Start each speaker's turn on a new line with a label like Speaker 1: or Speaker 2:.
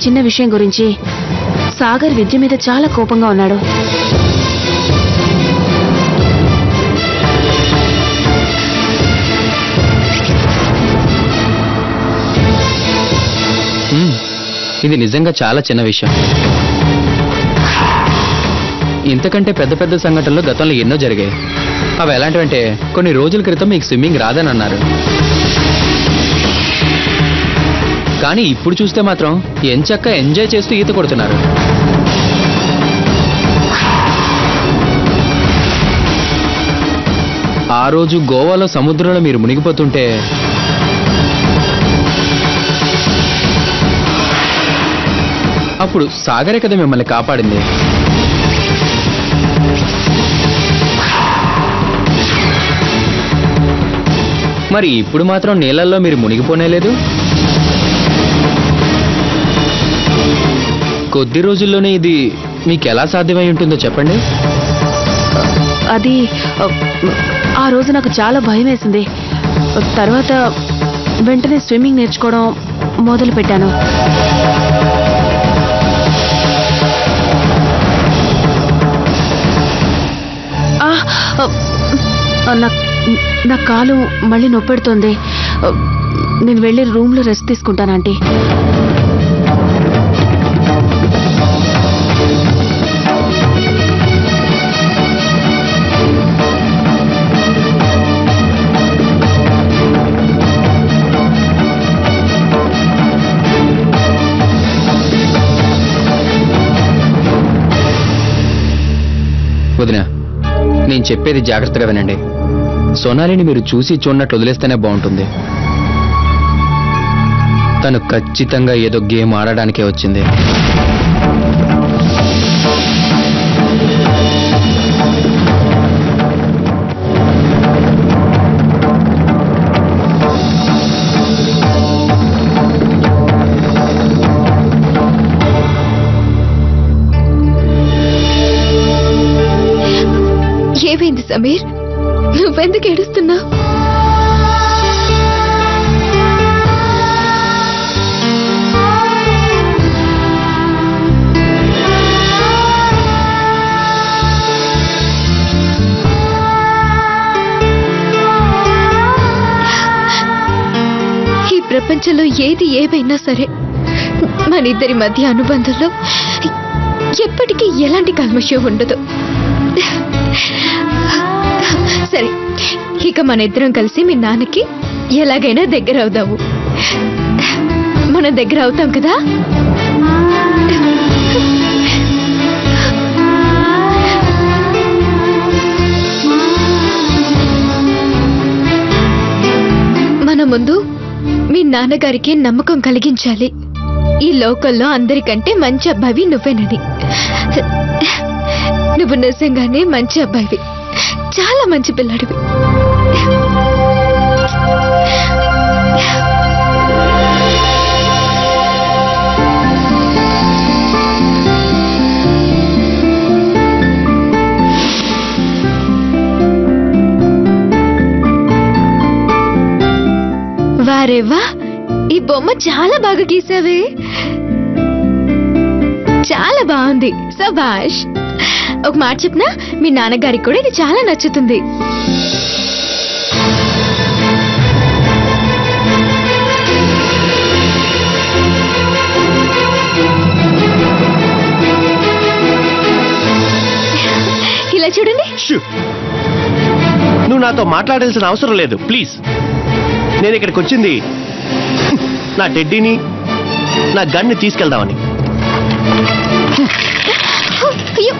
Speaker 1: చిన్న విషయం గురించి సాగర్ విద్య మీద చాలా కోపంగా ఉన్నాడు.
Speaker 2: ఇది నిజంగా చాలా చిన్న విషయం. ఇంతకంటే పెద్ద పెద్ద సంఘటనలు గతంలో ఎన్నో జరిగాయి. అవి ఎలాంటివంటే కొన్ని రోజుల క్రితం మీకు స్విమ్మింగ్ రాదని అన్నారు, కానీ ఇప్పుడు చూస్తే మాత్రం ఎంచక్కా ఎంజాయ్ చేస్తూ ఈత కొడుతున్నారు. ఆ రోజు గోవాలో సముద్రంలో మీరు మునిగిపోతుంటే అప్పుడు సాగరే కదా మిమ్మల్ని కాపాడింది. మరి ఇప్పుడు మాత్రం నీళ్ళల్లో మీరు మునిగిపోనేలేదు. కొద్ది రోజుల్లోనే ఇది మీకు ఎలా సాధ్యమై ఉంటుందో చెప్పండి.
Speaker 1: అది ఆ రోజు నాకు చాలా భయం వేసింది. తర్వాత వెంటనే స్విమ్మింగ్ నేర్చుకోవడం మొదలు పెట్టాను. నా కాలు మళ్ళీ నొప్పెడుతోంది. నేను వెళ్ళి రూమ్లో రెస్ట్ తీసుకుంటాను ఆంటీ.
Speaker 2: వదినా, నేను చెప్పేది జాగ్రత్తగా వినండి. సోనాలిని మీరు చూసి చూడనట్లు వదిలేస్తేనే బాగుంటుంది. తను ఖచ్చితంగా ఏదో గేమ్ ఆడడానికే వచ్చింది.
Speaker 3: ఏమైంది సమీర్? నువ్వెందుకు ఏడుస్తున్నావు? ఈ ప్రపంచంలో ఏది ఏమైనా సరే మన ఇద్దరి మధ్య అనుబంధంలో ఎప్పటికీ ఎలాంటి కల్మషం ఉండదు. సరే, ఇక మన ఇద్దరం కలిసి మీ నాన్నకి ఎలాగైనా దగ్గర అవుదాము. మనం దగ్గర అవుతాం కదా? మన ముందు మీ నాన్నగారికి నమ్మకం కలిగించాలి. ఈ లోకల్లో అందరికంటే మంచి అబ్బాయి నువ్వేనని. నువ్వు నిజంగానే మంచి అబ్బాయివి, చాలా మంచి పిల్లాడివి. వారేవా, ఈ బొమ్మ చాలా బాగా గీసావే. చాలా బాగుంది, సబాష్. ఒక మాట చెప్పనా, మీ నాన్నగారికి కూడా ఇది చాలా నచ్చుతుంది. ఇలా చూడండి.
Speaker 4: నువ్వు నాతో మాట్లాడాల్సిన అవసరం లేదు, ప్లీజ్. నేను ఇక్కడికి వచ్చింది నా టెడ్డీని, నా గన్ని తీసుకెళ్దామని.
Speaker 3: అయ్యో,